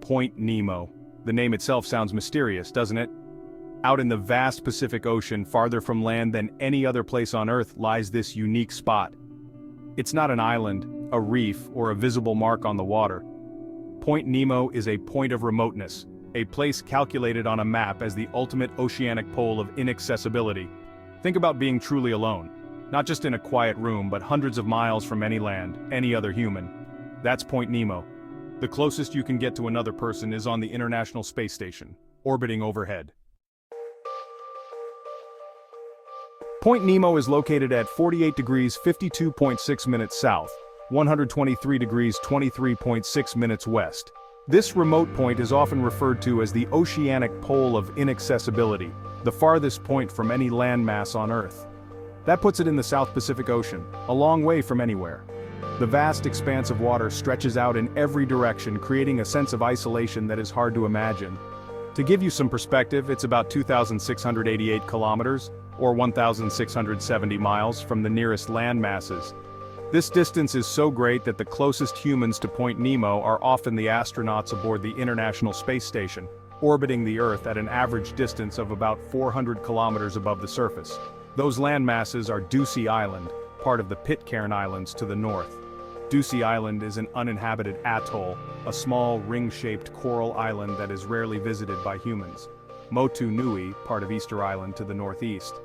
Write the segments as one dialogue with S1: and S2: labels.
S1: Point Nemo. The name itself sounds mysterious, doesn't it? Out in the vast Pacific Ocean, farther from land than any other place on Earth, lies this unique spot. It's not an island, a reef, or a visible mark on the water. Point Nemo is a point of remoteness, a place calculated on a map as the ultimate oceanic pole of inaccessibility. Think about being truly alone, not just in a quiet room but hundreds of miles from any land, any other human. That's Point Nemo. The closest you can get to another person is on the International Space Station, orbiting overhead. Point Nemo is located at 48 degrees 52.6 minutes south, 123 degrees 23.6 minutes west. This remote point is often referred to as the oceanic pole of inaccessibility, the farthest point from any landmass on Earth. That puts it in the South Pacific Ocean, a long way from anywhere. The vast expanse of water stretches out in every direction, creating a sense of isolation that is hard to imagine. To give you some perspective, it's about 2,688 kilometers, or 1,670 miles from the nearest land masses. This distance is so great that the closest humans to Point Nemo are often the astronauts aboard the International Space Station, orbiting the Earth at an average distance of about 400 kilometers above the surface. Those land masses are Ducie Island, part of the Pitcairn Islands to the north. Ducie Island is an uninhabited atoll, a small ring-shaped coral island that is rarely visited by humans. Motu Nui, part of Easter Island to the northeast.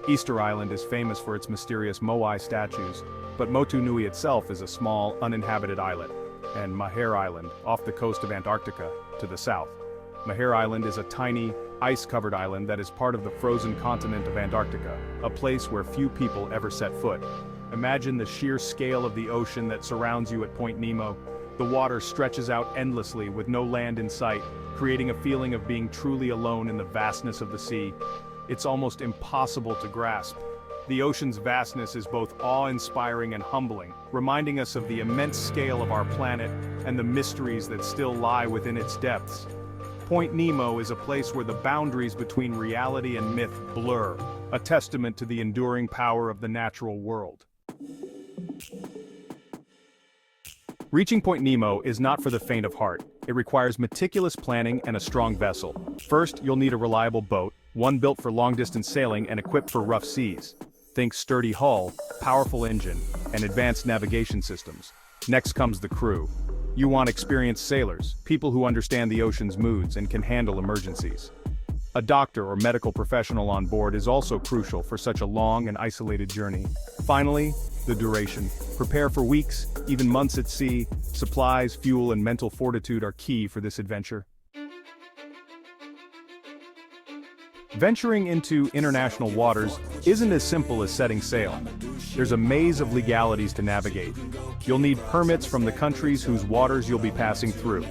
S1: Easter Island is famous for its mysterious moai statues, but Motu Nui itself is a small, uninhabited islet, and Maher Island, off the coast of Antarctica, to the south. Maher Island is a tiny, ice-covered island that is part of the frozen continent of Antarctica, a place where few people ever set foot. Imagine the sheer scale of the ocean that surrounds you at Point Nemo. The water stretches out endlessly with no land in sight, creating a feeling of being truly alone in the vastness of the sea. It's almost impossible to grasp. The ocean's vastness is both awe-inspiring and humbling, reminding us of the immense scale of our planet and the mysteries that still lie within its depths. Point Nemo is a place where the boundaries between reality and myth blur, a testament to the enduring power of the natural world. Reaching Point Nemo is not for the faint of heart. It requires meticulous planning and a strong vessel. First, you'll need a reliable boat, one built for long-distance sailing and equipped for rough seas. Think sturdy hull, powerful engine, and advanced navigation systems. Next comes the crew. You want experienced sailors, people who understand the ocean's moods and can handle emergencies. A doctor or medical professional on board is also crucial for such a long and isolated journey. Finally, the duration. Prepare for weeks, even months at sea. Supplies, fuel, and mental fortitude are key for this adventure. Venturing into international waters isn't as simple as setting sail. There's a maze of legalities to navigate. You'll need permits from the countries whose waters you'll be passing through.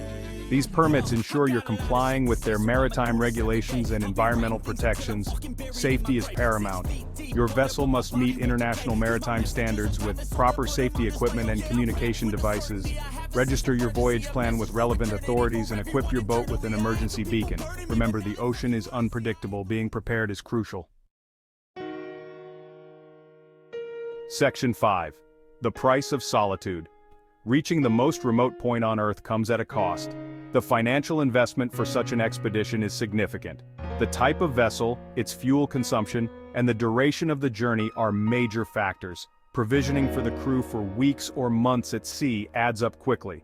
S1: These permits ensure you're complying with their maritime regulations and environmental protections. Safety is paramount. Your vessel must meet international maritime standards with proper safety equipment and communication devices. Register your voyage plan with relevant authorities and equip your boat with an emergency beacon. Remember, the ocean is unpredictable. Being prepared is crucial. Section 5. The Price of Solitude. Reaching the most remote point on Earth comes at a cost. The financial investment for such an expedition is significant. The type of vessel, its fuel consumption, and the duration of the journey are major factors. Provisioning for the crew for weeks or months at sea adds up quickly.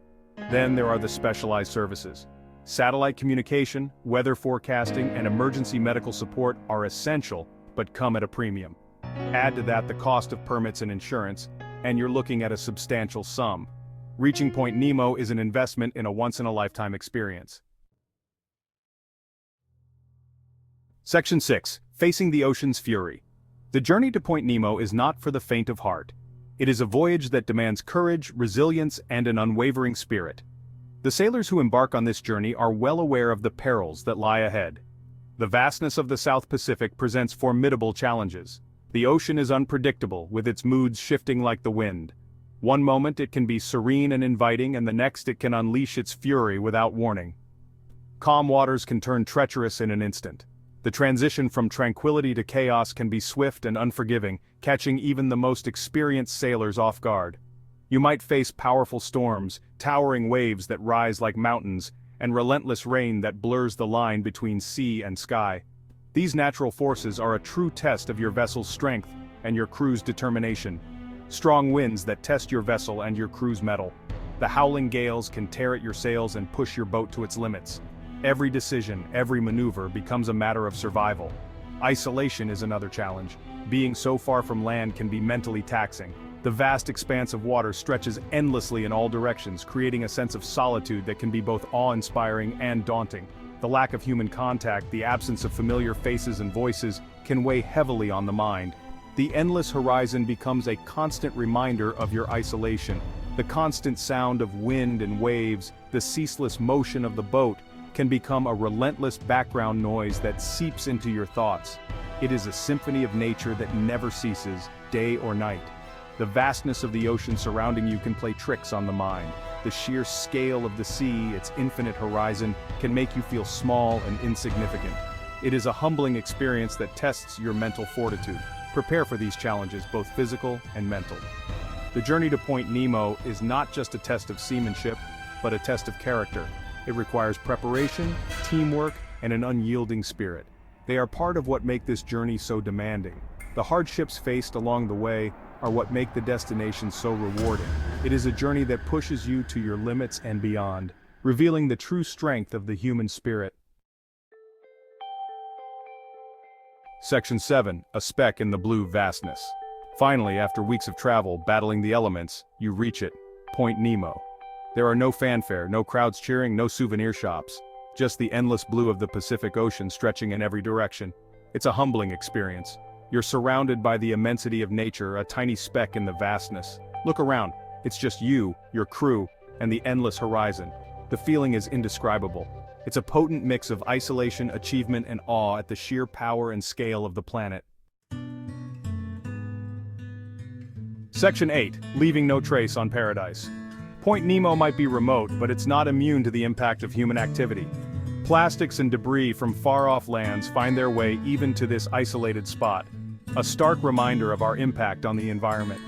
S1: Then there are the specialized services. Satellite communication, weather forecasting, and emergency medical support are essential, but come at a premium. Add to that the cost of permits and insurance, and you're looking at a substantial sum. Reaching Point Nemo is an investment in a once-in-a-lifetime experience. Section 6. Facing the Ocean's Fury. The journey to Point Nemo is not for the faint of heart. It is a voyage that demands courage, resilience, and an unwavering spirit. The sailors who embark on this journey are well aware of the perils that lie ahead. The vastness of the South Pacific presents formidable challenges. The ocean is unpredictable, with its moods shifting like the wind. One moment it can be serene and inviting, and the next it can unleash its fury without warning. Calm waters can turn treacherous in an instant. The transition from tranquility to chaos can be swift and unforgiving, catching even the most experienced sailors off guard. You might face powerful storms, towering waves that rise like mountains, and relentless rain that blurs the line between sea and sky. These natural forces are a true test of your vessel's strength and your crew's determination. Strong winds that test your vessel and your crew's mettle. The howling gales can tear at your sails and push your boat to its limits. Every decision, every maneuver becomes a matter of survival. Isolation is another challenge. Being so far from land can be mentally taxing. The vast expanse of water stretches endlessly in all directions, creating a sense of solitude that can be both awe-inspiring and daunting. The lack of human contact, the absence of familiar faces and voices, can weigh heavily on the mind. The endless horizon becomes a constant reminder of your isolation. The constant sound of wind and waves, the ceaseless motion of the boat, can become a relentless background noise that seeps into your thoughts. It is a symphony of nature that never ceases, day or night. The vastness of the ocean surrounding you can play tricks on the mind. The sheer scale of the sea, its infinite horizon, can make you feel small and insignificant. It is a humbling experience that tests your mental fortitude. Prepare for these challenges, both physical and mental. The journey to Point Nemo is not just a test of seamanship, but a test of character. It requires preparation, teamwork, and an unyielding spirit. They are part of what make this journey so demanding. The hardships faced along the way are what make the destination so rewarding. It is a journey that pushes you to your limits and beyond, revealing the true strength of the human spirit. Section 7. A speck in the blue vastness. Finally, after weeks of travel, battling the elements, you reach it, Point Nemo. There are no fanfare, no crowds cheering, no souvenir shops. Just the endless blue of the Pacific Ocean stretching in every direction. It's a humbling experience. You're surrounded by the immensity of nature, a tiny speck in the vastness. Look around, it's just you, your crew, and the endless horizon. The feeling is indescribable. It's a potent mix of isolation, achievement, and awe at the sheer power and scale of the planet. Section 8. Leaving no trace on paradise. Point Nemo might be remote, but it's not immune to the impact of human activity. Plastics and debris from far-off lands find their way even to this isolated spot, a stark reminder of our impact on the environment.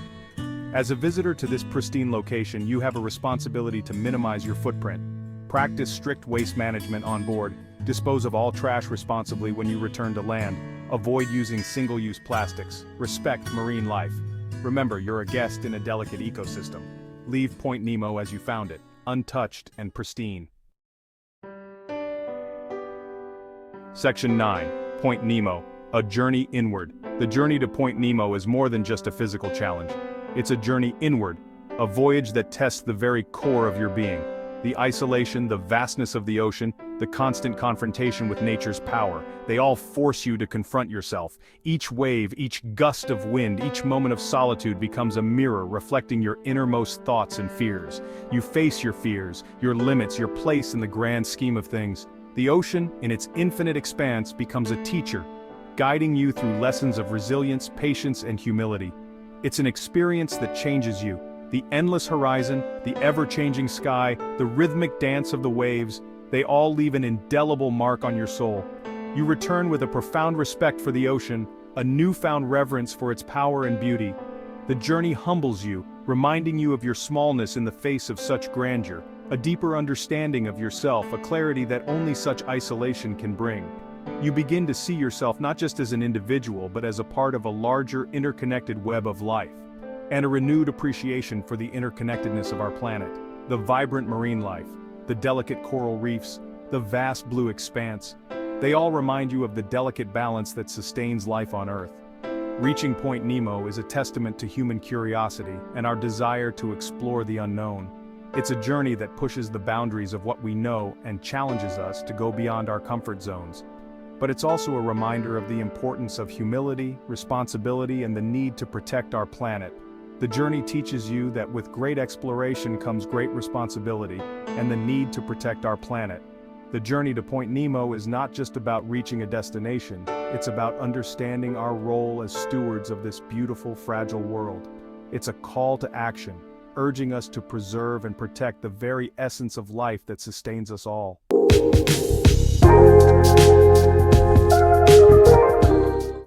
S1: As a visitor to this pristine location, you have a responsibility to minimize your footprint. Practice strict waste management on board, dispose of all trash responsibly when you return to land, avoid using single-use plastics, respect marine life. Remember, you're a guest in a delicate ecosystem. Leave Point Nemo as you found it, untouched and pristine. Section 9. Point Nemo. A journey inward. The journey to Point Nemo is more than just a physical challenge. It's a journey inward, a voyage that tests the very core of your being. The isolation, the vastness of the ocean, the constant confrontation with nature's power, they all force you to confront yourself. Each wave, each gust of wind, each moment of solitude becomes a mirror reflecting your innermost thoughts and fears. You face your fears, your limits, your place in the grand scheme of things. The ocean, in its infinite expanse, becomes a teacher, guiding you through lessons of resilience, patience, and humility. It's an experience that changes you. The endless horizon, the ever-changing sky, the rhythmic dance of the waves, they all leave an indelible mark on your soul. You return with a profound respect for the ocean, a newfound reverence for its power and beauty. The journey humbles you, reminding you of your smallness in the face of such grandeur, a deeper understanding of yourself, a clarity that only such isolation can bring. You begin to see yourself not just as an individual, but as a part of a larger, interconnected web of life. And a renewed appreciation for the interconnectedness of our planet, the vibrant marine life, the delicate coral reefs, the vast blue expanse. They all remind you of the delicate balance that sustains life on Earth. Reaching Point Nemo is a testament to human curiosity and our desire to explore the unknown. It's a journey that pushes the boundaries of what we know and challenges us to go beyond our comfort zones. But it's also a reminder of the importance of humility, responsibility, and the need to protect our planet. The journey teaches you that with great exploration comes great responsibility and the need to protect our planet. The journey to Point Nemo is not just about reaching a destination, it's about understanding our role as stewards of this beautiful, fragile world. It's a call to action, urging us to preserve and protect the very essence of life that sustains us all.